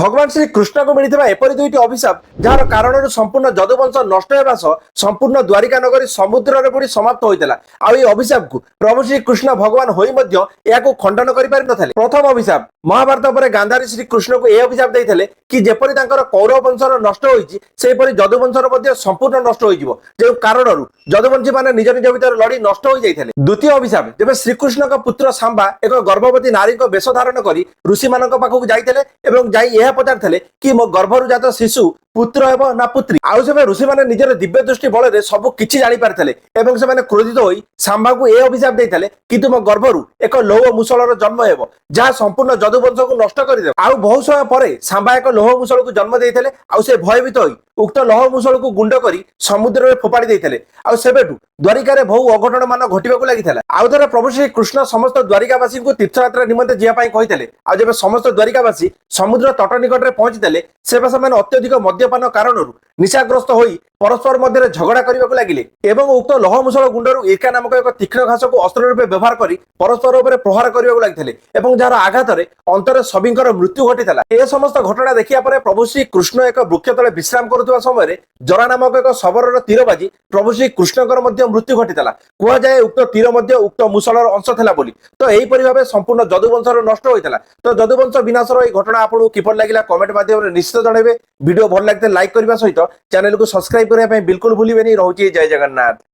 भगवान श्री कृष्ण को मिलता एपरी दुईटी अभिशाप जार कारण संपूर्ण जदुवंश नष्ट होगा सह संपूर्ण द्वारिका नगरी समुद्र बुड़ी समाप्त होता अभिशाप को प्रभु श्री कृष्ण भगवान हो खंडन कर प्रथम अभिशाप महाभारत पर गांधारी श्री कृष्ण को यह अभिशाप देते कि जेपरी कौरव वंशर नष्ट होपरी जदुवंशर संपूर्ण नष्ट हो कारण जदुवंशी मैंने निज निज भर लड़ी नष्ट हो जाते। द्वितीय अभिशाप जब श्रीकृष्ण पुत्र सांबा एक गर्भवती नारी वेश धारण कर ऋषि मान पाखक जाए पचार कि मो गर्भर जात शिशु पुत्र हेब ना पुत्री आउ से ऋषि मैंने निजर दिव्य दृष्टि बल सब किछि जानी पारथले एवं से माने क्रोधित होई सांबा को यह अभिशाप देइथले कि तुम गर्भरु एक लौह मुसलर जन्म हेब जहाँ संपूर्ण जदुवंश को नष्ट कर आउ बहुत समय पर सांबा एक लौह मुसल को जन्म देइथले आउ से भयभीत होई उक्त लौह मुसल को गुंड करी समुद्र में फोपाड़ी देइथले आउ सेबेटु द्वारिका बहु अघटन मान घटवाक लगी आउ थे प्रभु श्री कृष्ण समस्त द्वारिकावासी को तीर्थयात्रा निमंते जीवाई कहते आ जब समस्त द्वारिकावासी समुद्र तट निकट में पहुंचीदेले से अत्यधिक मद्यपान कारण निशाग्रस्त होई परस्पर मध्य झगड़ा करने को लगिले एवं उक्त लौह मुसल गुंडरू ईर्का नामक एक तीक्ष्ण घास को अस्त्र रूपे व्यवहार कर परस्पर उपर प्रहार करने को लगी जार आघात अंतर सभी मृत्यु घटी ए समस्त घटना देखा प्रभु श्री कृष्ण एक वृक्ष तले विश्राम करुवा समय जरा नामक एक शबर तीर बाजी प्रभु श्री कृष्णकर मृत्यु घटी कहुए उक्त तीर उक्त मुसलर अंश था बोली तो यहीपरि भाव संपूर्ण जदुवंशर नष्ट होता तो जदुवंश विनाशर यह घटना आपको किपर लगे कमेंट माध्यम निश्चित जनइबे वीडियो भल लगते लाइक करने सहित चैनल को सब्सक्राइब करने बिल्कुल भूलिए। रोचे जय जगन्नाथ।